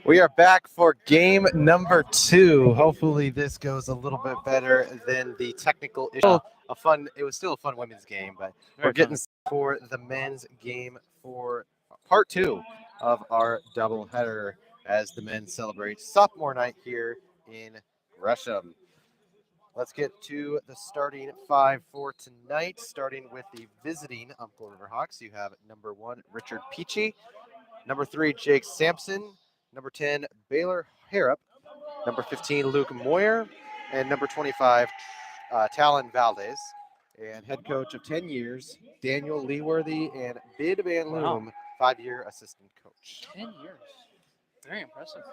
We are back for game number 2. Hopefully, this goes a little bit better than the technical issue. It was still a fun women's game, but we're getting for the men's game for part 2 of our doubleheader as the men celebrate sophomore night here in Gresham. Let's get to the starting 5 for tonight, starting with the visiting Umpqua Riverhawks. You have number 1, Richard Peachy, number 3, Jake Sampson, number 10, Baylor Harrop, number 15, Luke Moyer, and number 25, Talon Valdez. And head coach of 10 years, Daniel Leeworthy, and Bid Van Loom, 5-year assistant coach. 10 years. Very impressive.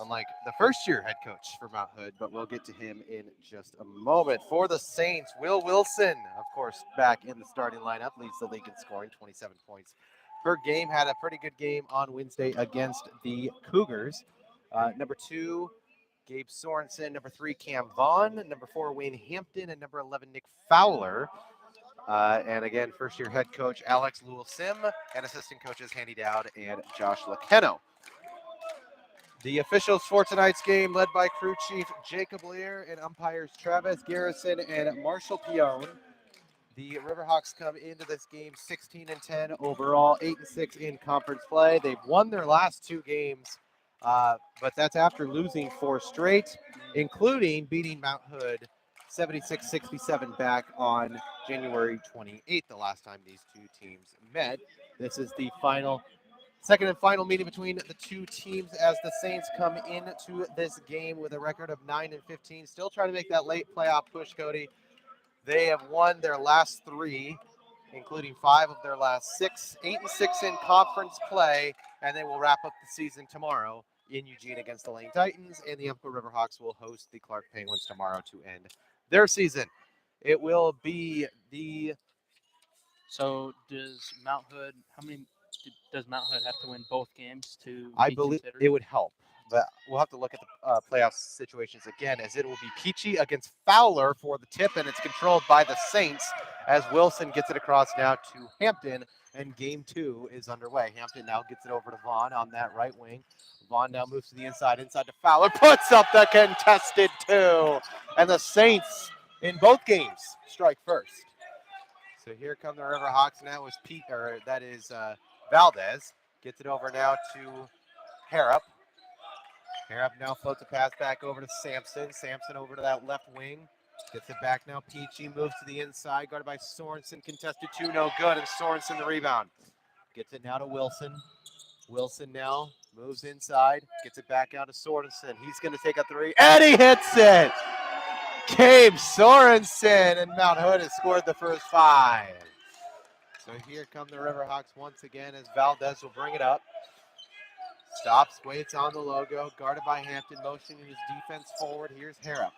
Unlike the first-year head coach for Mount Hood, but we'll get to him in just a moment. For the Saints, Will Wilson, of course, back in the starting lineup, leads the league in scoring, 27 points per game. Had a pretty good game on Wednesday against the Cougars. Number 2, Gabe Sorensen. Number 3, Cam Vaughn. Number 4, Wayne Hampton. And number 11, Nick Fowler. And again, first-year head coach Alex Lewell-Sim, and assistant coaches Handy Dowd and Josh Laceno. The officials for tonight's game, led by crew chief Jacob Lear and umpires Travis Garrison and Marshall Pione. The Riverhawks come into this game 16-10 overall, 8-6 in conference play. They've won their last 2 games, but that's after losing 4 straight, including beating Mount Hood 76-67 back on January 28th, the last time these 2 teams met. This is the second and final meeting between the 2 teams as the Saints come into this game with a record of 9-15. Still trying to make that late playoff push, Cody. They have won their last 3, including 5 of their last 6, 8-6 in conference play, and they will wrap up the season tomorrow in Eugene against the Lane Titans, and the Umpqua Riverhawks will host the Clark Penguins tomorrow to end their season. It will be the... So does Mount Hood, does Mount Hood have to win both games to I be believe considered? it would help, but we'll have to look at the playoff situations again, as it will be Peachy against Fowler for the tip, and it's controlled by the Saints as Wilson gets it across now to Hampton, and game 2 is underway. Hampton now gets it over to Vaughn on that right wing. Vaughn now moves to the inside to Fowler, puts up the contested 2, and the Saints in both games strike first. So here come the Riverhawks now with Valdez. Gets it over now to Harrop. Harrop now floats a pass back over to Sampson. Sampson over to that left wing. Gets it back now. Peachy moves to the inside, guarded by Sorensen. Contested 2, no good, and Sorensen the rebound. Gets it now to Wilson. Wilson now moves inside. Gets it back out to Sorensen. He's going to take a 3, and he hits it! Gabe Sorensen, and Mount Hood has scored the first 5. So here come the Riverhawks once again as Valdez will bring it up. Stops, waits on the logo, guarded by Hampton, motioning his defense forward. Here's Harrop.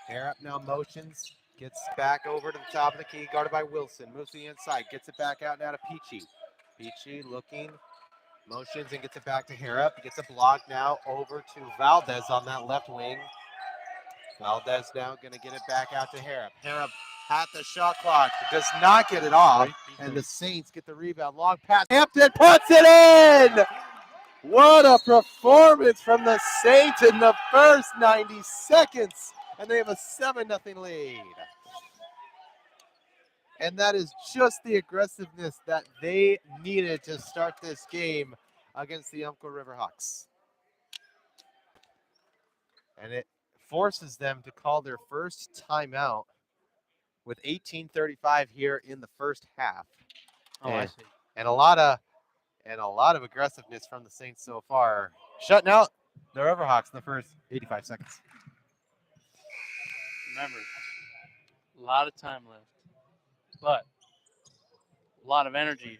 Harrop now motions, gets back over to the top of the key, guarded by Wilson. Moves to the inside, gets it back out now to Peachy. Peachy looking, motions and gets it back to Harrop. Gets a block now over to Valdez on that left wing. Valdez now going to get it back out to Harrop. Harrop at the shot clock, does not get it off, and the Saints get the rebound. Long pass, Hampton puts it in! What a performance from the Saints in the first 90 seconds, and they have a 7-0 lead. And that is just the aggressiveness that they needed to start this game against the Umpqua Riverhawks. And it forces them to call their first timeout with 18:35 here in the first half. I see. And a lot of aggressiveness from the Saints so far, shutting out the Riverhawks in the first 85 seconds. Remember, a lot of time left, but a lot of energy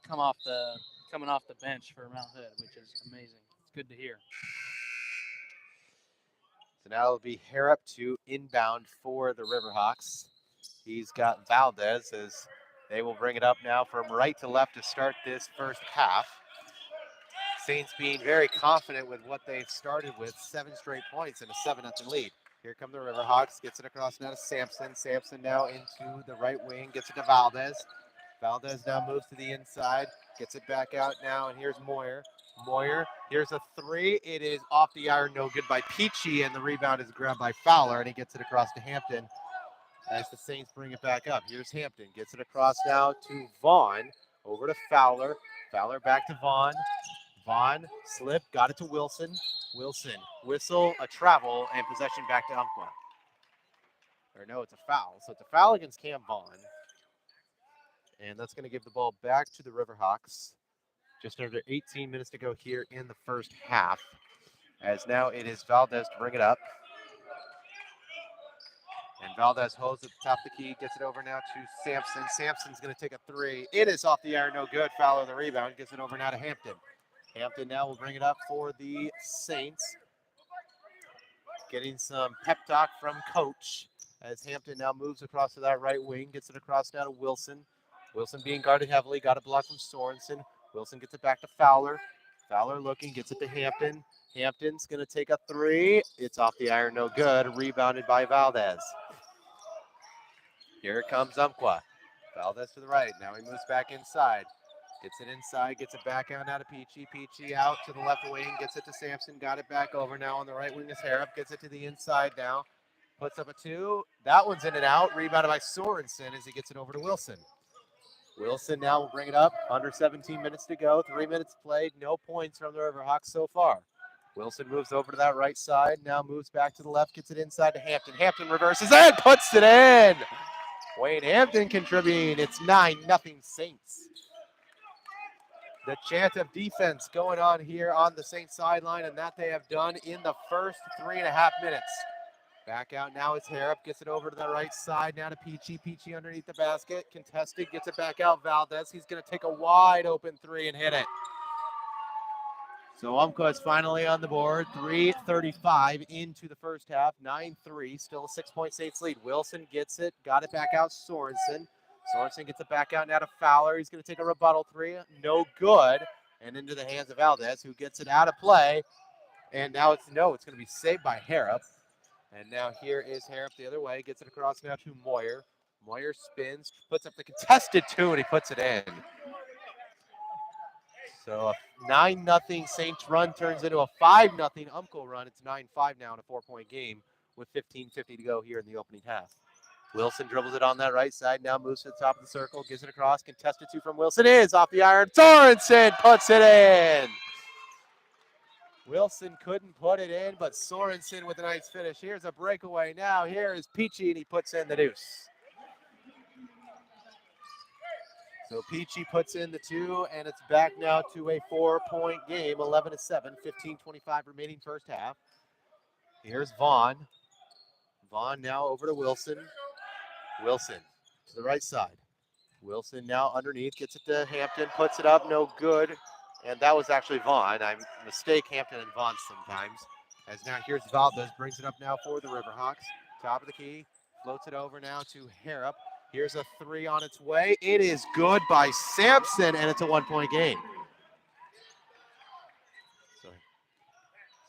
coming off the bench for Mount Hood, which is amazing. It's good to hear. So now it'll be Harrop to inbound for the Riverhawks. He's got Valdez as they will bring it up now from right to left to start this first half. Saints being very confident with what they've started with, 7 straight points and a 7-0 lead. Here come the Riverhawks, gets it across now to Sampson. Sampson now into the right wing, gets it to Valdez. Valdez now moves to the inside, gets it back out now, and here's Moyer. Moyer, here's a three. It is off the iron, no good by Peachy, and the rebound is grabbed by Fowler, and he gets it across to Hampton as the Saints bring it back up. Here's Hampton, gets it across now to Vaughn, over to Fowler. Fowler back to Vaughn. Vaughn, slip, got it to Wilson. Wilson, whistle, a travel, and possession back to Umpqua. Or no, it's a foul. So it's a foul against Cam Vaughn. And that's going to give the ball back to the Riverhawks. Just under 18 minutes to go here in the first half. As now it is Valdez to bring it up. And Valdez holds at the top of the key, gets it over now to Sampson. Sampson's going to take a three. It is off the iron, no good. Fowler the rebound, gets it over now to Hampton. Hampton now will bring it up for the Saints. Getting some pep talk from Coach as Hampton now moves across to that right wing, gets it across now to Wilson. Wilson being guarded heavily, got a block from Sorensen. Wilson gets it back to Fowler. Fowler looking, gets it to Hampton. Hampton's going to take a three. It's off the iron, no good. Rebounded by Valdez. Here comes Umpqua. Valdez to the right. Now he moves back inside. Gets it inside, gets it back out now to Peachy. Peachy out to the left wing, gets it to Sampson, got it back over now on the right wing is Harrop, gets it to the inside now. Puts up a two. That one's in and out. Rebounded by Sorensen as he gets it over to Wilson. Wilson now will bring it up. Under 17 minutes to go. 3 minutes played. No points from the Riverhawks so far. Wilson moves over to that right side. Now moves back to the left. Gets it inside to Hampton. Hampton reverses and puts it in. Wayne Hampton contributing. It's 9-0 Saints. The chant of defense going on here on the Saints sideline, and that they have done in the first 3.5 minutes. Back out now it's Harrop, gets it over to the right side now to Peachy. Peachy underneath the basket, contested, gets it back out Valdez. He's going to take a wide open three and hit it. So Umpqua is finally on the board. 3:35 into the first half, 9-3, still a 6-point Saints lead. Wilson gets it, got it back out Sorensen. Sorensen gets it back out now to Fowler. He's going to take a rebuttal three, no good, and into the hands of Valdez, who gets it out of play. And now it's going to be saved by Harrop. And now here is Harrop the other way, gets it across now to Moyer. Moyer spins, puts up the contested two, and he puts it in. So a 9-0 Saints run turns into a 5-0 Umpqua run. It's 9-5 now in a 4-point game with 15:50 to go here in the opening half. Wilson dribbles it on that right side, now moves to the top of the circle, gives it across, contested two from Wilson is off the iron. Sorensen puts it in. Wilson couldn't put it in, but Sorensen with a nice finish. Here's a breakaway now. Here is Peachy, and he puts in the deuce. So Peachy puts in the two, and it's back now to a 4-point game, 11-7, 15:25 remaining first half. Here's Vaughn. Vaughn now over to Wilson. Wilson to the right side. Wilson now underneath, gets it to Hampton, puts it up, no good. And that was actually Vaughn. I mistake Hampton and Vaughn sometimes. As now here's Valdez, brings it up now for the Riverhawks. Top of the key, floats it over now to Harrop. Here's a three on its way. It is good by Sampson, and it's a 1-point game. So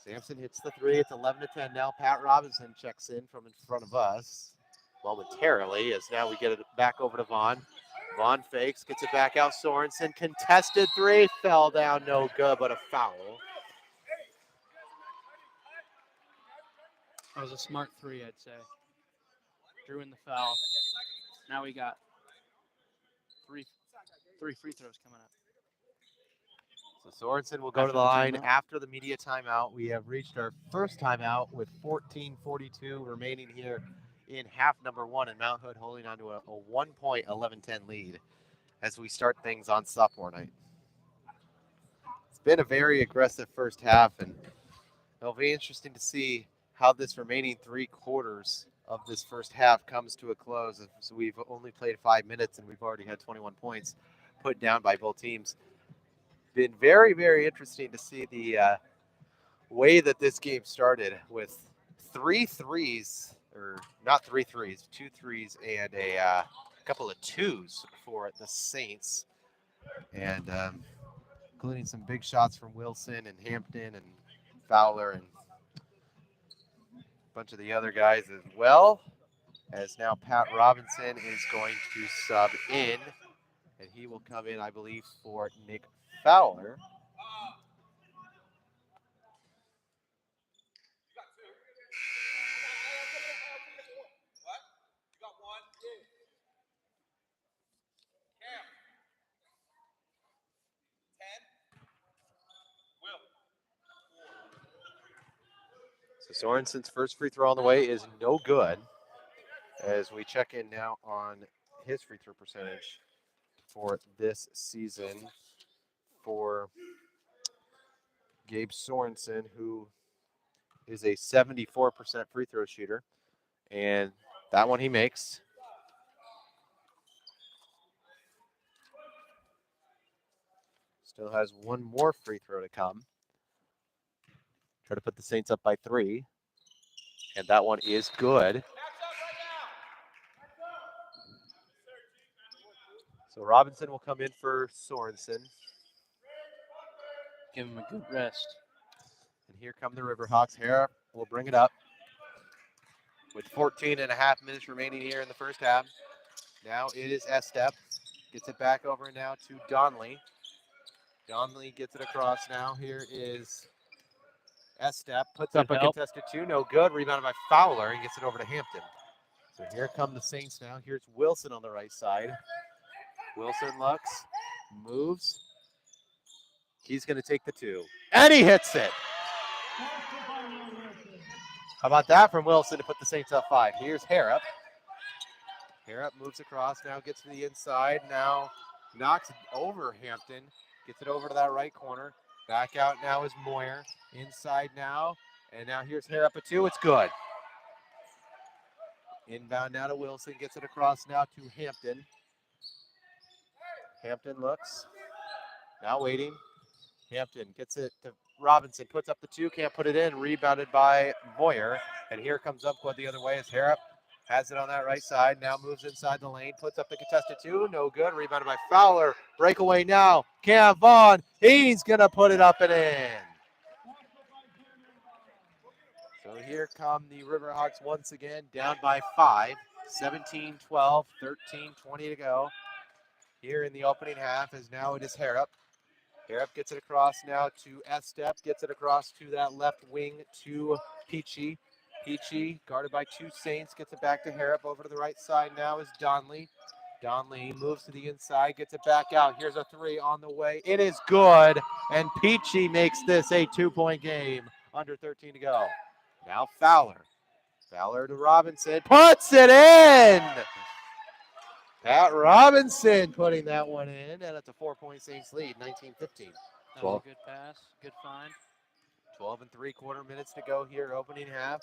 Sampson hits the three. It's 11-10 now. Pat Robinson checks in from in front of us momentarily, as now we get it back over to Vaughn. Vaughn fakes, gets it back out. Sorensen, contested three, fell down, no good, but a foul. That was a smart three, I'd say. Drew in the foul. Now we got three free throws coming up. So Sorensen will go to the line after the media timeout. We have reached our first timeout with 14:42 remaining here in half number one, and Mount Hood holding on to a 1-point 11-10 lead as we start things on sophomore night. It's been a very aggressive first half, and it'll be interesting to see how this remaining 3 quarters of this first half comes to a close. So we've only played 5 minutes, and we've already had 21 points put down by both teams. Been very, very interesting to see the way that this game started with 3 threes, or not 3 threes, 2 threes and a couple of twos for the Saints, and including some big shots from Wilson and Hampton and Fowler and a bunch of the other guys as well, as now Pat Robinson is going to sub in, and he will come in, I believe, for Nick Fowler. So Sorensen's first free throw on the way is no good. As we check in now on his free throw percentage for this season for Gabe Sorensen, who is a 74% free throw shooter. And that one he makes. Still has one more free throw to come. Try to put the Saints up by 3. And that one is good. So Robinson will come in for Sorensen. Give him a good rest. And here come the Riverhawks. Harrop will bring it up with 14 and a half minutes remaining here in the first half. Now it is Estep. Gets it back over now to Donley. Donley gets it across now. Here is Estep. Puts up a contested 2. No good. Rebounded by Fowler and gets it over to Hampton. So here come the Saints now. Here's Wilson on the right side. Wilson looks, moves. He's going to take the 2. And he hits it. How about that from Wilson to put the Saints up 5? Here's Harrop. Harrop moves across, now gets to the inside, now knocks over Hampton, gets it over to that right corner. Back out now is Moyer. Inside now, and now here's Harrop at 2. It's good. Inbound now to Wilson, gets it across now to Hampton. Hampton looks, now waiting. Hampton gets it to Robinson, puts up the 2, can't put it in, rebounded by Moyer. And here comes Umpqua the other way as Harrop has it on that right side, now moves inside the lane, puts up the contested 2, no good, rebounded by Fowler. Breakaway now, Cam Vaughn, he's gonna put it up and in. So here come the Riverhawks once again, down by 5, 17-12, 13-20 to go. Here in the opening half, as now it is Harrop. Harrop gets it across now to Estep, gets it across to that left wing to Peachy. Peachy, guarded by 2 Saints, gets it back to Harrop. Over to the right side now is Donley. Donley moves to the inside, gets it back out. Here's a 3 on the way. It is good, and Peachy makes this a 2-point game. Under 13 to go. Now Fowler. Fowler to Robinson, puts it in! Pat Robinson putting that one in, and it's a 4-point Saints lead, 19-15. That was a good pass, good find. 12 3/4 minutes to go here, opening half.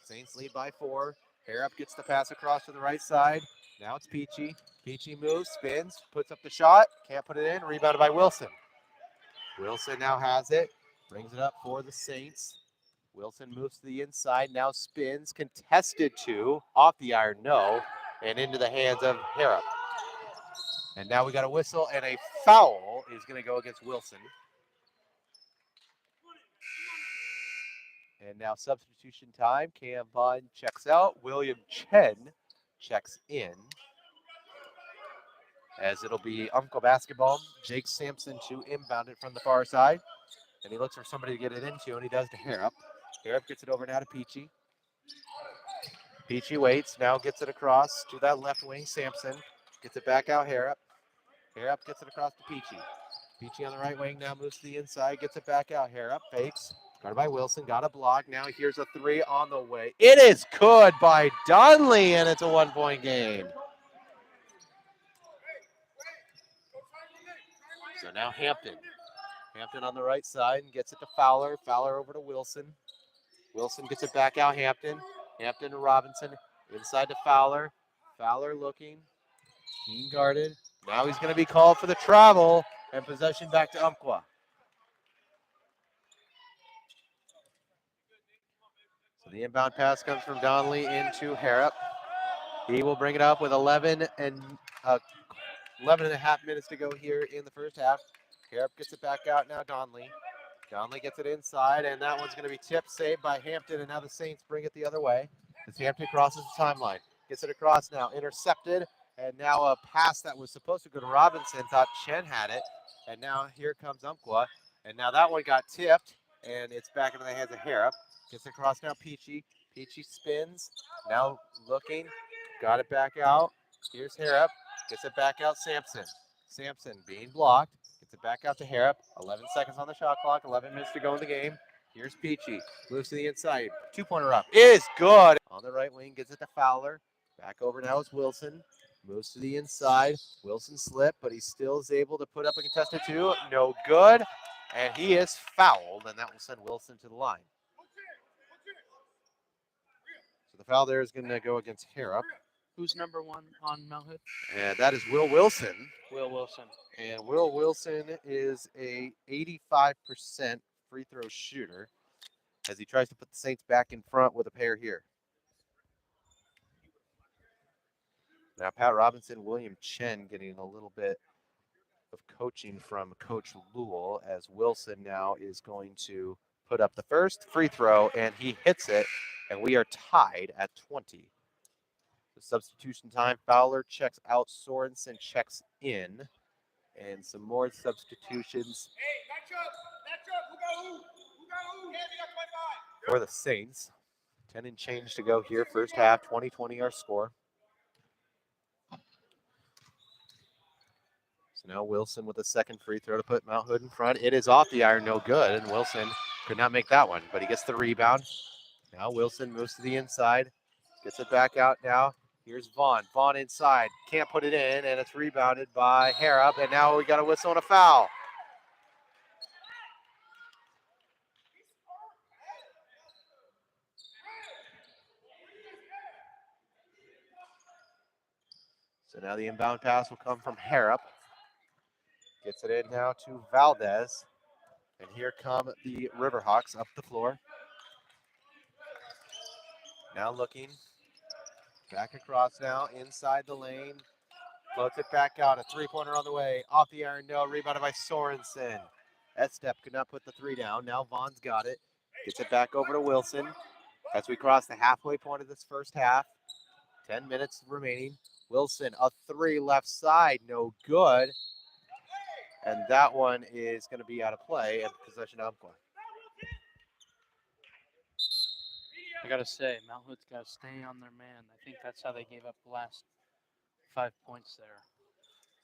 Saints lead by 4. Harrop gets the pass across to the right side. Now it's Peachy. Peachy moves, spins, puts up the shot, can't put it in, rebounded by Wilson. Wilson now has it, brings it up for the Saints. Wilson moves to the inside, now spins, contested 2, off the iron, no, and into the hands of Harrop. And now we got a whistle, and a foul is going to go against Wilson. And now substitution time. Cam Vaughn checks out. William Chen checks in. As it'll be Umpqua basketball. Jake Sampson to inbound it from the far side. And he looks for somebody to get it into, and he does to Harrop. Harrop gets it over now to Peachy. Peachy waits, now gets it across to that left wing. Sampson gets it back out Harrop. Harrop gets it across to Peachy. Peachy on the right wing now moves to the inside, gets it back out. Harrop fakes. Guarded by Wilson, got a block. Now here's a 3 on the way. It is good by Donley, and it's a 1-point game. So now Hampton. Hampton on the right side and gets it to Fowler. Fowler over to Wilson. Wilson gets it back out Hampton. Hampton to Robinson. Inside to Fowler. Fowler looking. Being guarded. Now he's going to be called for the travel, and possession back to Umpqua. So the inbound pass comes from Donley into Harrop. He will bring it up with 11 and a half minutes to go here in the first half. Harrop gets it back out now, Donley. Donley gets it inside, and that one's going to be tipped, saved by Hampton, and now the Saints bring it the other way. As Hampton crosses the timeline. Gets it across now, intercepted, and now a pass that was supposed to go to Robinson, thought Chen had it, and now here comes Umpqua, and now that one got tipped, and it's back into the hands of Harrop. Gets it across now, Peachy. Peachy spins, now looking, got it back out. Here's Harrop, gets it back out, Sampson. Sampson being blocked, gets it back out to Harrop. 11 seconds on the shot clock, 11 minutes to go in the game. Here's Peachy. Moves to the inside. 2-pointer up. Is good. On the right wing, gets it to Fowler. Back over now is Wilson. Moves to the inside. Wilson slipped, but he still is able to put up a contested 2. No good. And he is fouled, and that will send Wilson to the line. So the foul there is going to go against Harrop. Who's number 1 on Mount Hood? And that is Will Wilson. Will Wilson. And Will Wilson is a 85% free throw shooter as he tries to put the Saints back in front with a pair here. Now Pat Robinson, William Chen getting a little bit of coaching from Coach Lewell as Wilson now is going to put up the first free throw, and he hits it, and we are tied at 20. The substitution time, Fowler checks out, Sorensen checks in, and some more substitutions for the Saints. 10 and change to go here, first half, 20-20 our score. So now Wilson with a second free throw to put Mount Hood in front. It is off the iron, no good, and Wilson could not make that one, but he gets the rebound. Now Wilson moves to the inside, gets it back out now. Here's Vaughn. Vaughn inside. Can't put it in, and it's rebounded by Harrop, and now we got a whistle and a foul. So now the inbound pass will come from Harrop. Gets it in now to Valdez. And here come the Riverhawks up the floor. Now looking. Back across now, inside the lane. Floats it back out. A three-pointer on the way. Off the iron, no. Rebounded by Sorensen. Estep could not put the 3 down. Now Vaughn's got it. Gets it back over to Wilson as we cross the halfway point of this first half. 10 minutes remaining. Wilson, a 3 left side, no good. And that one is going to be out of play and possession of Umpqua. I got to say, Mount Hood's got to stay on their man. I think that's how they gave up the last 5 points there.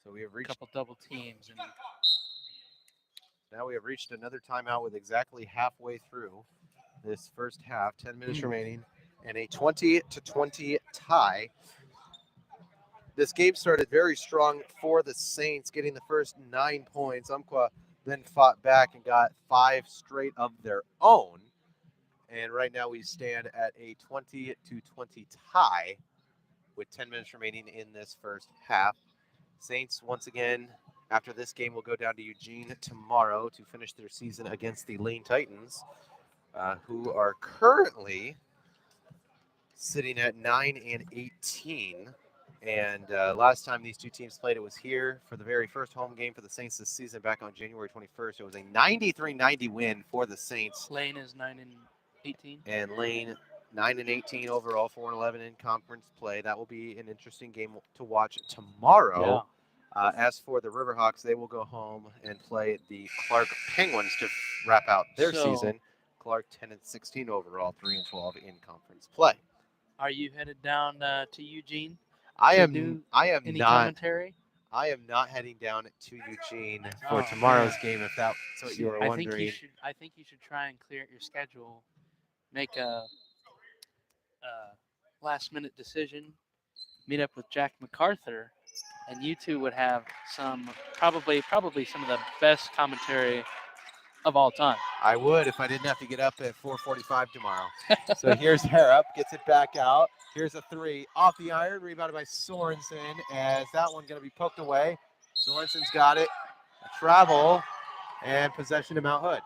So we have reached a couple double teams. And now we have reached another timeout with exactly halfway through this first half. 10 minutes remaining and a 20-20 tie. This game started very strong for the Saints, getting the first 9 points. Umpqua then fought back and got 5 straight of their own. And right now we stand at a 20-20 tie with 10 minutes remaining in this first half. Saints, once again, after this game, will go down to Eugene tomorrow to finish their season against the Lane Titans, who are currently sitting at 9-18. And last time these two teams played, it was here for the very first home game for the Saints this season back on January 21st. It was a 93-90 win for the Saints. Lane is 9-18. And Lane 9-18 overall, 4-11 in conference play. That will be an interesting game to watch tomorrow. Yeah. As for the Riverhawks, they will go home and play the Clark Penguins to wrap out their season. Clark 10-16 overall, 3-12 in conference play. Are you headed down to Eugene? I am not. Commentary? I am not heading down to Eugene for tomorrow's game. If that's what you were wondering, I think you should try and clear your schedule. Make a last-minute decision. Meet up with Jack MacArthur, and you two would have some probably some of the best commentary of all time. I would if I didn't have to get up at 4:45 tomorrow. So here's Harrop, gets it back out. Here's a 3 off the iron, rebounded by Sorensen, as that one going to be poked away. Sorensen's got it. A travel and possession to Mount Hood.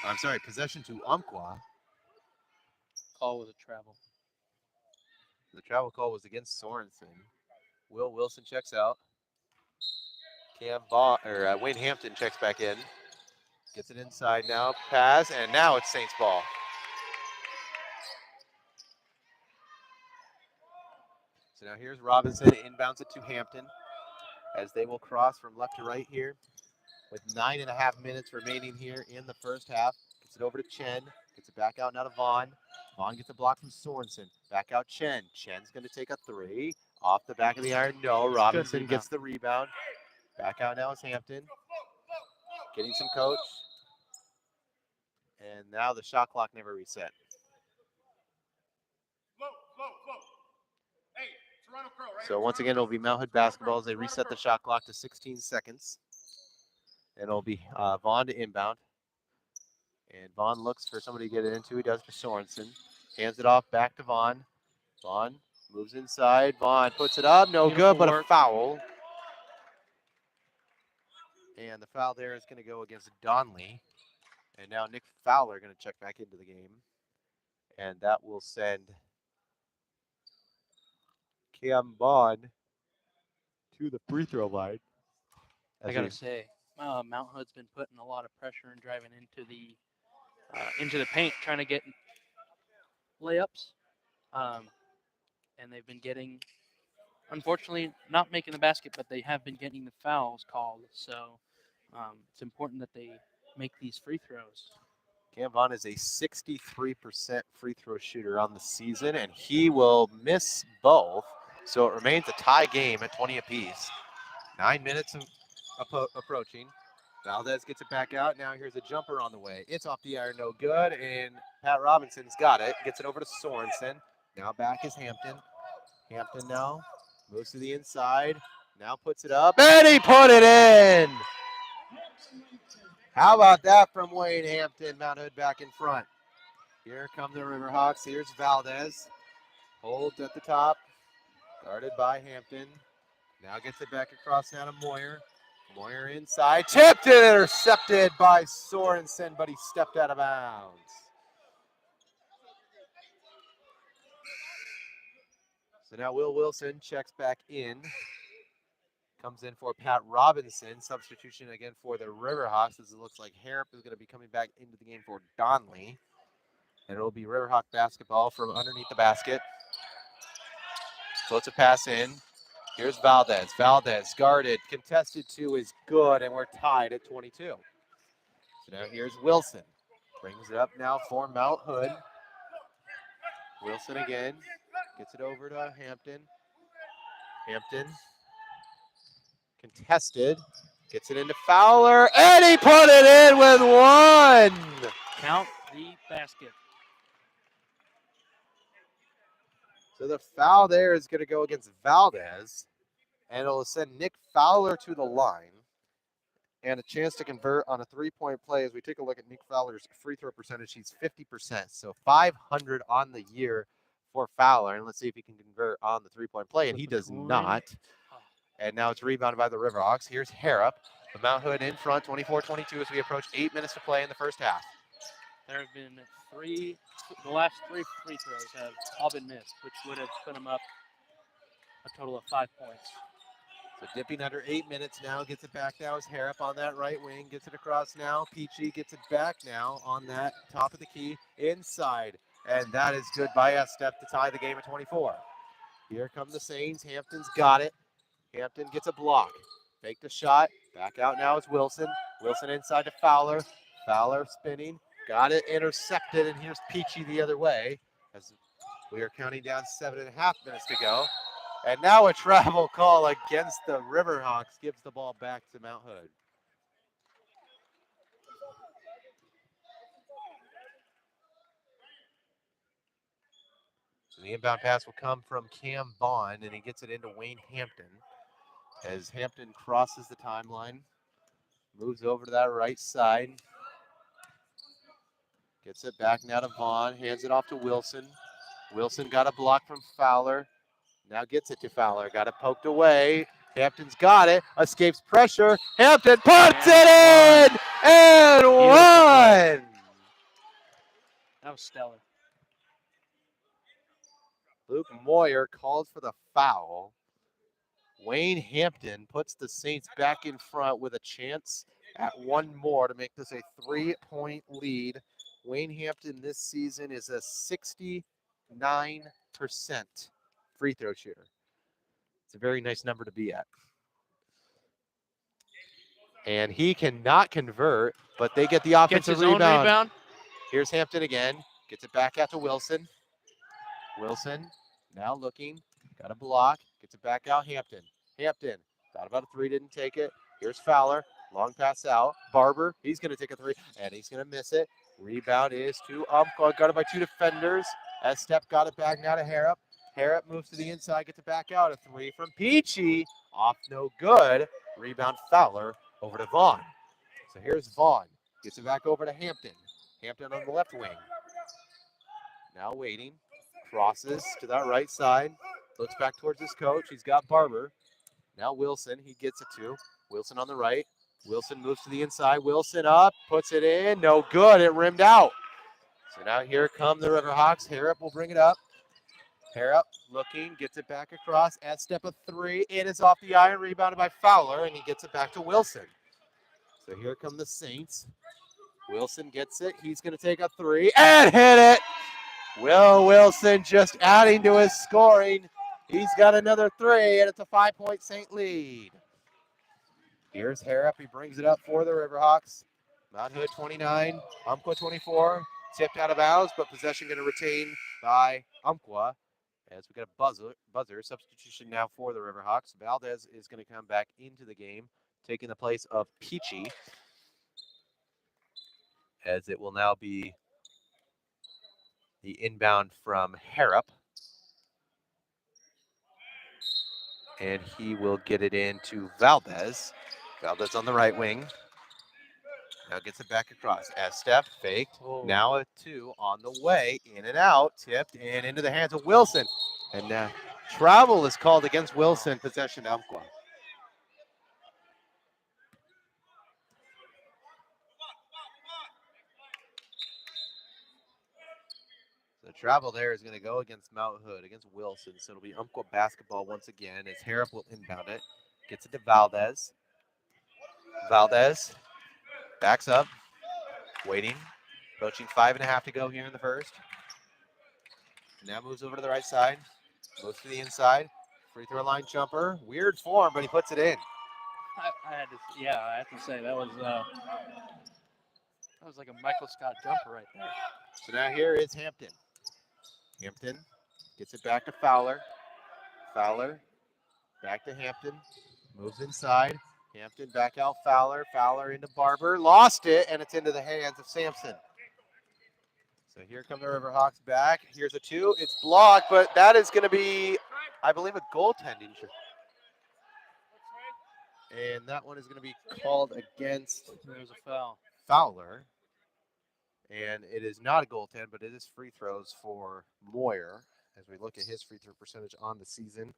I'm sorry, possession to Umpqua. Call with a travel. The travel call was against Sorensen. Will Wilson checks out. Wayne Hampton checks back in. Gets it inside now. Pass, and now it's Saints ball. So now here's Robinson. Inbounds it to Hampton as they will cross from left to right here with 9.5 minutes remaining here in the first half. Gets it over to Chen. Gets it back out now to Vaughn. Vaughn gets a block from Sorensen. Back out Chen. Chen's going to take a three. Off the back of the iron, no. Robinson rebound. gets the rebound. Back out now is Hampton. Getting some coach. And now the shot clock never reset. So once again, it'll be Mount Hood basketball as they reset the shot clock to 16 seconds. And it'll be Vaughn to inbound. And Vaughn looks for somebody to get it into. He does for Sorensen. Hands it off back to Vaughn. Vaughn moves inside. Vaughn puts it up. No good, but a foul. And the foul there is going to go against Donley. And now Nick Fowler going to check back into the game. And that will send Cam Bond to the free throw line. I gotta say, Mount Hood's been putting a lot of pressure and driving into the paint, trying to get layups, and they've been getting, unfortunately, not making the basket, but they have been getting the fouls called. So it's important that they make these free throws. Cam Bond is a 63% free throw shooter on the season, and he will miss both. So it remains a tie game at 20 apiece. 9 minutes approaching. Valdez gets it back out. Now here's a jumper on the way. It's off the iron, no good. And Pat Robinson's got it. Gets it over to Sorensen. Now back is Hampton. Hampton now moves to the inside. Now puts it up. And he put it in! How about that from Wayne Hampton? Mount Hood back in front. Here come the Riverhawks. Here's Valdez. Holds at the top. Guarded by Hampton. Now gets it back across now to Moyer. Moyer inside. Tipped and intercepted by Sorensen, but he stepped out of bounds. So now Will Wilson checks back in. Comes in for Pat Robinson. Substitution again for the Riverhawks, as it looks like Harrop is going to be coming back into the game for Donley. And it'll be Riverhawk basketball from underneath the basket. Floats a pass in. Here's Valdez. Valdez guarded. Contested two is good, and we're tied at 22. So now here's Wilson. Brings it up now for Mount Hood. Wilson again. Gets it over to Hampton. Hampton. Contested. Gets it into Fowler, and he put it in with one! Count the basket. So the foul there is going to go against Valdez, and it'll send Nick Fowler to the line. And a chance to convert on a three-point play. As we take a look at Nick Fowler's free throw percentage, he's 50%. So 500 on the year for Fowler. And let's see if he can convert on the three-point play. And he does not. And now it's rebounded by the Riverhawks. Here's Harrop. The Mount Hood in front, 24-22 as we approach 8 minutes to play in the first half. There have been the last three free throws have all been missed, which would have put them up a total of 5 points. So dipping under 8 minutes now, gets it back now is Harrop on that right wing, gets it across now. Peachy gets it back now on that top of the key inside. And that is good by a step to tie the game at 24. Here come the Saints. Hampton's got it. Hampton gets a block. Faked a shot. Back out now is Wilson. Wilson inside to Fowler. Fowler spinning. Got it intercepted. And here's Peachy the other way as we are counting down 7.5 minutes to go. And now a travel call against the Riverhawks gives the ball back to Mount Hood. So the inbound pass will come from Cam Bond, and he gets it into Wayne Hampton. As Hampton crosses the timeline, moves over to that right side. Gets it back now to Vaughn, hands it off to Wilson. Wilson got a block from Fowler. Now gets it to Fowler, got it poked away. Hampton's got it, escapes pressure. Hampton puts it in and one! That was stellar. Luke Moyer calls for the foul. Wayne Hampton puts the Saints back in front with a chance at one more to make this a 3-point lead. Wayne Hampton this season is a 69% free throw shooter. It's a very nice number to be at. And he cannot convert, but they get the offensive rebound. Here's Hampton again. Gets it back out to Wilson. Wilson now looking. Got a block. Gets it back out. Hampton. Hampton. Thought about a three. Didn't take it. Here's Fowler. Long pass out. Barber. He's going to take a three. And he's going to miss it. Rebound is to Umpqua. Got it by 2 defenders. Estep got it back now to Harrop. Harrop moves to the inside. Gets it back out. A three from Peachy. Off no good. Rebound Fowler over to Vaughn. So here's Vaughn. Gets it back over to Hampton. Hampton on the left wing. Now waiting. Crosses to that right side. Looks back towards his coach. He's got Barber. Now Wilson. He gets it to. Wilson on the right. Wilson moves to the inside. Wilson up. Puts it in. No good. It rimmed out. So now here come the Riverhawks. Harrop will bring it up. Harrop looking. Gets it back across. At step of three. It is off the iron. Rebounded by Fowler. And he gets it back to Wilson. So here come the Saints. Wilson gets it. He's going to take a three and hit it. Will Wilson just adding to his scoring. He's got another three, and it's a 5-point Saint lead. Here's Harrop. He brings it up for the Riverhawks. Mount Hood 29, Umpqua 24. Tipped out of bounds, but possession going to retain by Umpqua as we get a buzzer. Substitution now for the Riverhawks. Valdez is going to come back into the game, taking the place of Peachy, as it will now be the inbound from Harrop. And he will get it into Valdez. Valdez on the right wing. Now gets it back across. Estep faked. Now a two on the way. In and out. Tipped and into the hands of Wilson. And travel is called against Wilson. Possession to Umpqua. The travel there is going to go against Mount Hood, against Wilson. So it'll be Umpqua basketball once again as Harrop will inbound it. Gets it to Valdez. Valdez backs up, waiting. Approaching 5.5 to go here in the first. Now moves over to the right side. Moves to the inside. Free throw line jumper. Weird form, but he puts it in. I have to say that was like a Michael Scott jumper right there. So now here is Hampton. Hampton gets it back to Fowler. Fowler back to Hampton. Moves inside. Hampton back out Fowler. Fowler into Barber. Lost it, and it's into the hands of Sampson. So here come the Riverhawks back. Here's a two. It's blocked, but that is going to be, I believe, a goaltending. And that one is going to be called against There's a foul. Fowler. And it is not a goaltend, but it is free throws for Moyer. As we look at his free throw percentage on the season,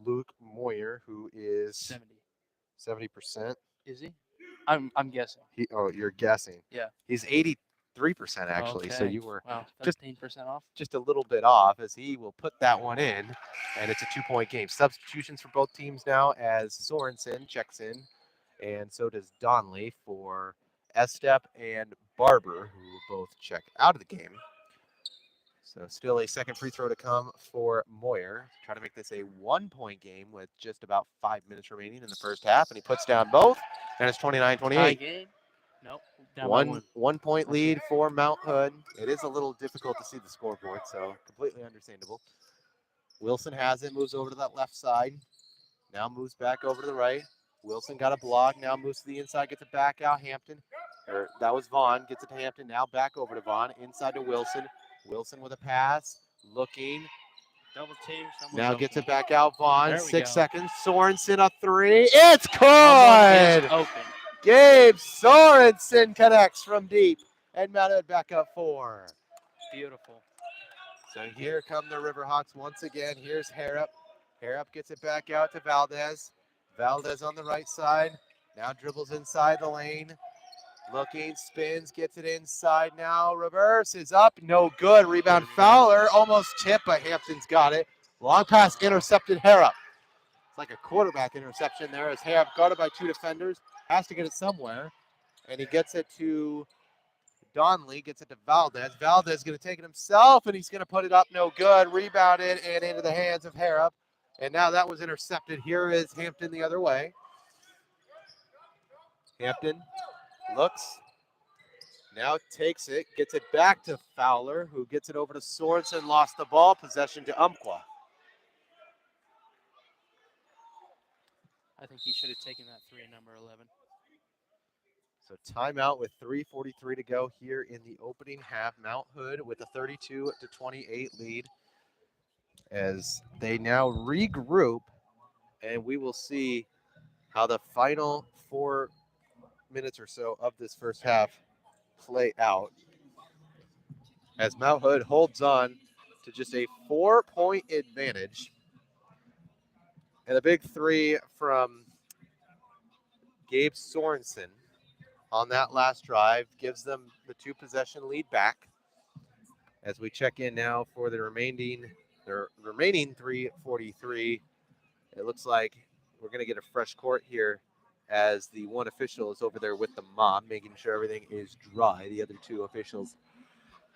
Luke Moyer, who is 70%. Is he? I'm guessing. You're guessing. Yeah. He's 83% actually. Okay. So you were 15% off. Just a little bit off, as he will put that one in, and it's a 2-point game. Substitutions for both teams now, as Sorensen checks in, and so does Donley for Estep and Barber, who will both check out of the game. So still a second free throw to come for Moyer. Try to make this a 1-point game with just about 5 minutes remaining in the first half, and he puts down both, and it's 29-28. Nope. One point lead for Mount Hood. It is a little difficult to see the scoreboard, so completely understandable. Wilson has it, moves over to that left side. Now moves back over to the right. Wilson got a block, now moves to the inside, gets it back out. Hampton, that was Vaughn, gets it to Hampton, now back over to Vaughn, inside to Wilson. Wilson with a pass, looking. Double team. Now gets it back out, Vaughn. 6 go. seconds. Sorensen a three. It's good! Open. Gabe Sorensen connects from deep. And Mount Hood back up 4. Beautiful. So here come the Riverhawks once again. Here's Harrop. Harrop gets it back out to Valdez. Valdez on the right side. Now dribbles inside the lane. Looking, spins, gets it inside now. Reverse is up. No good. Rebound Fowler. Almost tipped, but Hampton's got it. Long pass intercepted Harrop. It's like a quarterback interception there as Harrop guarded by 2 defenders. Has to get it somewhere. And he gets it to Donley. Gets it to Valdez. Valdez is going to take it himself, and he's going to put it up. No good. Rebounded and into the hands of Harrop. And now that was intercepted. Here is Hampton the other way. Hampton looks. Now takes it, gets it back to Fowler, who gets it over to Sorensen, lost the ball, possession to Umpqua. I think he should have taken that three in number 11. So timeout with 3:43 to go here in the opening half. Mount Hood with a 32-28 lead as they now regroup, and we will see how the final 4 minutes or so of this first half play out as Mount Hood holds on to just a 4-point advantage. And a big three from Gabe Sorensen on that last drive gives them the 2-possession lead back. As we check in now for the remaining 3:43, it looks like we're going to get a fresh court here as the one official is over there with the mop, making sure everything is dry. The other two officials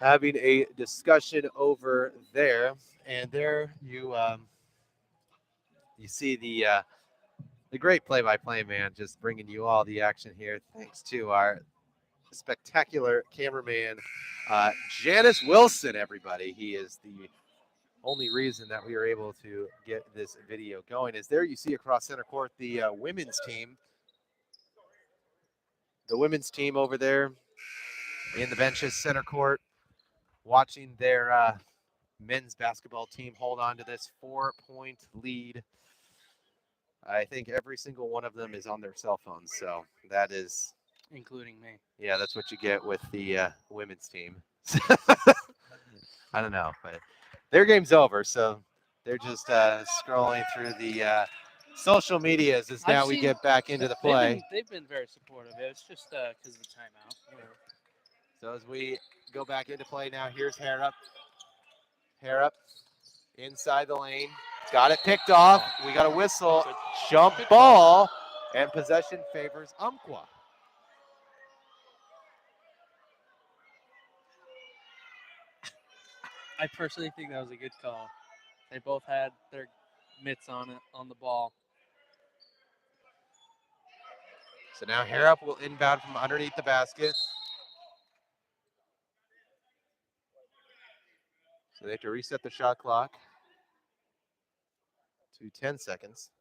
having a discussion over there. And there you see the great play-by-play man just bringing you all the action here. Thanks to our spectacular cameraman, Janice Wilson, everybody. He is the only reason that we were able to get this video going. Is there you see across center court the women's team. The women's team over there in the benches center court watching their men's basketball team hold on to this 4-point lead. I think every single one of them is on their cell phones, so that is... Including me. Yeah, that's what you get with the women's team. I don't know, but their game's over, so they're just scrolling through the social medias as now we get back into the play. They've been very supportive. It's just because of the timeout. So as we go back into play now, here's Harrop. Harrop inside the lane. Got it picked off. We got a whistle. Jump ball. And possession favors Umpqua. I personally think that was a good call. They both had their mitts on the ball. So now Harrop will inbound from underneath the basket. So they have to reset the shot clock to 10 seconds.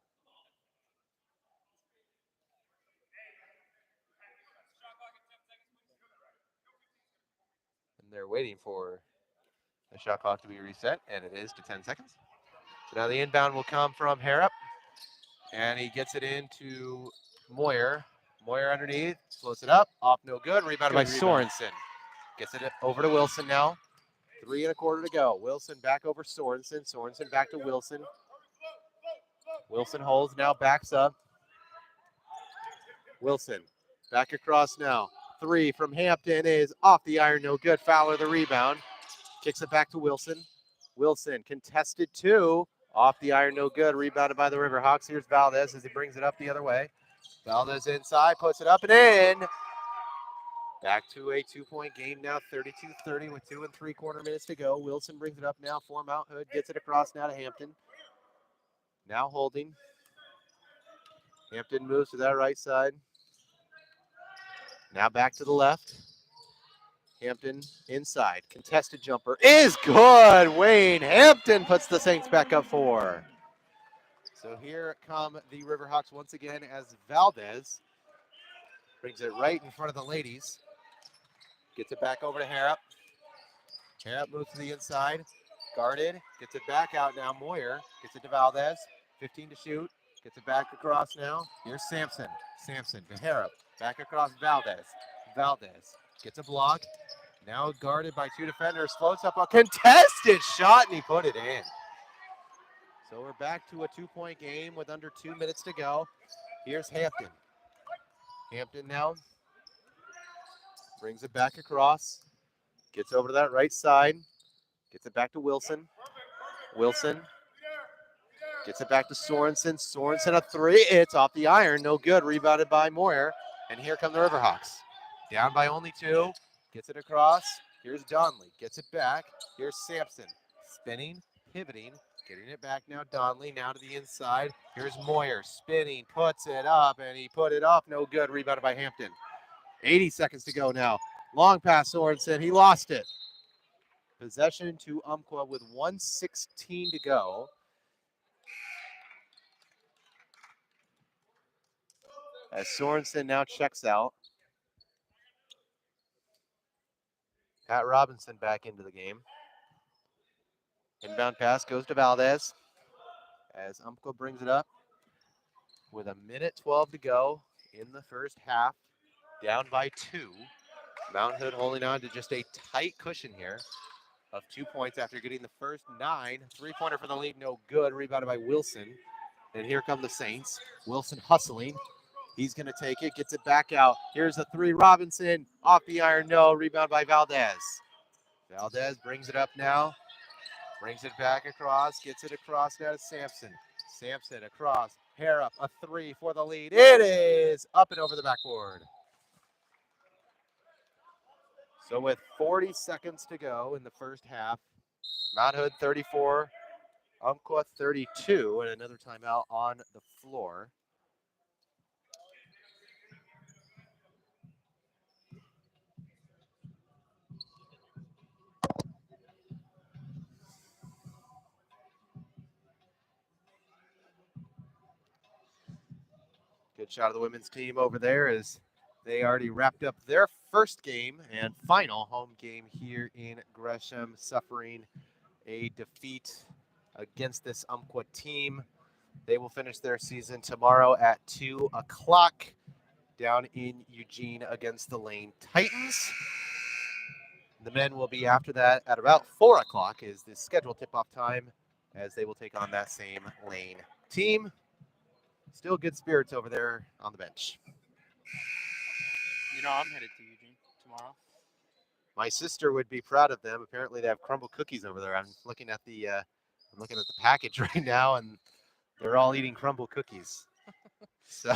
And they're waiting for the shot clock to be reset, and it is to 10 seconds. So now the inbound will come from Harrop, and he gets it into Moyer. Moyer underneath, floats it up, off no good, rebounded by Sorensen. Gets it over to Wilson now. 3 1/4 to go. Wilson back over Sorensen. Sorensen back to Wilson. Wilson holds, now backs up. Wilson back across now. 3 from Hampton is off the iron, no good. Fowler the rebound. Kicks it back to Wilson. Wilson contested 2. Off the iron, no good. Rebounded by the Riverhawks. Here's Valdez as he brings it up the other way. Valdez inside, puts it up and in. Back to a 2-point game now, 32-30 with 2 3/4 minutes to go. Wilson brings it up now for Mount Hood. Gets it across now to Hampton. Now holding. Hampton moves to that right side. Now back to the left. Hampton inside. Contested jumper is good. Wayne Hampton puts the Saints back up 4. So here come the Riverhawks once again as Valdez brings it right in front of the ladies. Gets it back over to Harrop. Harrop moves to the inside. Guarded. Gets it back out now. Moyer gets it to Valdez. 15 to shoot. Gets it back across now. Here's Sampson. Sampson to Harrop. Back across Valdez. Valdez gets a block. Now guarded by 2 defenders. Floats up a contested shot, and he put it in. So we're back to a 2-point game with under 2 minutes to go. Here's Hampton. Hampton now brings it back across. Gets over to that right side. Gets it back to Wilson. Wilson gets it back to Sorensen. Sorensen a 3. It's off the iron. No good. Rebounded by Moyer. And here come the Riverhawks. Down by only 2. Gets it across. Here's Donley. Gets it back. Here's Sampson. Spinning, pivoting, getting it back now. Donley now to the inside. Here's Moyer. Spinning, puts it up, and he put it off. No good. Rebounded by Hampton. 80 seconds to go now. Long pass Sorensen. He lost it. Possession to Umpqua with 1:16 to go. As Sorensen now checks out. Pat Robinson back into the game. Inbound pass goes to Valdez as Umpqua brings it up with 1:12 to go in the first half. Down by 2. Mount Hood holding on to just a tight cushion here of 2 points after getting the first 9. Three-pointer for the lead, no good. Rebounded by Wilson. And here come the Saints. Wilson hustling. He's going to take it, gets it back out. Here's a 3. Robinson off the iron, no. Rebound by Valdez. Valdez brings it up now. Brings it back across, gets it across now to Sampson. Sampson across, hair up, a 3 for the lead. It is up and over the backboard. So with 40 seconds to go in the first half, Mount Hood 34, Umpqua 32, and another timeout on the floor. Good shot of the women's team over there as they already wrapped up their first game and final home game here in Gresham, suffering a defeat against this Umpqua team. They will finish their season tomorrow at 2 o'clock down in Eugene against the Lane Titans. The men will be after that at about 4 o'clock is the scheduled tip-off time as they will take on that same Lane team. Still good spirits over there on the bench. You know, I'm headed to Eugene tomorrow. My sister would be proud of them. Apparently, they have crumble cookies over there. I'm looking at the package right now, and they're all eating crumble cookies. So,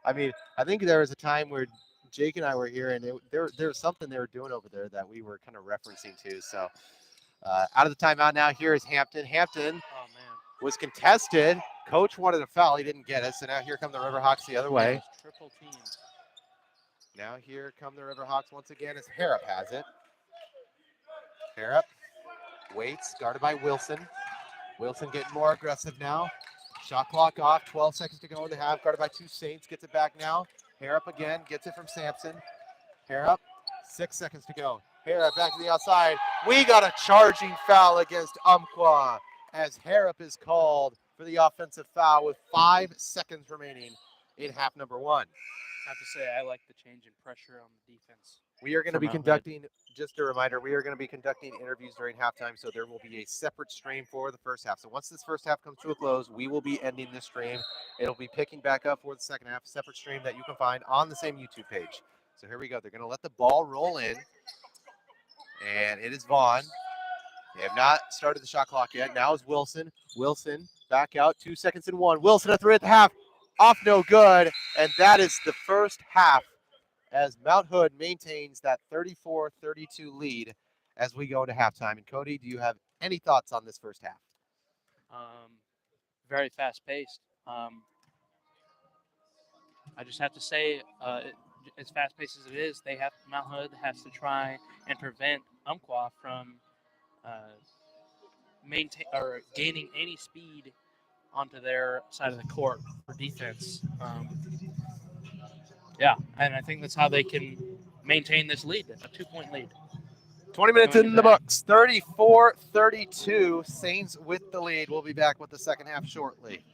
I mean, I think there was a time where Jake and I were here, and there was something they were doing over there that we were kind of referencing to. So, out of the timeout now, here is Hampton. Hampton was contested. Coach wanted a foul. He didn't get it. So now here come the Riverhawks the other way. Triple team. Now here come the Riverhawks once again as Harrop has it. Harrop waits, guarded by Wilson. Wilson getting more aggressive now. Shot clock off, 12 seconds to go in the half, guarded by 2 Saints. Gets it back now. Harrop again, gets it from Sampson. Harrop, 6 seconds to go. Harrop back to the outside. We got a charging foul against Umpqua as Harrop is called for the offensive foul with 5 seconds remaining in half number 1. I have to say, I like the change in pressure on the defense. We are going to be conducting, just a reminder, we are going to be conducting interviews during halftime, so there will be a separate stream for the first half. So once this first half comes to a close, we will be ending this stream. It'll be picking back up for the second half, separate stream that you can find on the same YouTube page. So here we go. They're going to let the ball roll in, and it is Vaughn. They have not started the shot clock yet. Now is Wilson. Wilson back out, 2 seconds and 1. Wilson a 3 at the half. Off no good, and that is the first half as Mount Hood maintains that 34-32 lead as we go into halftime. And Cody, do you have any thoughts on this first half? Very fast-paced. I just have to say, as fast-paced as it is, Mount Hood has to try and prevent Umpqua from gaining any speed onto their side of the court for defense. And I think that's how they can maintain this lead, a 2-point lead. 20 minutes in the books, 34-32, Saints with the lead. We'll be back with the second half shortly.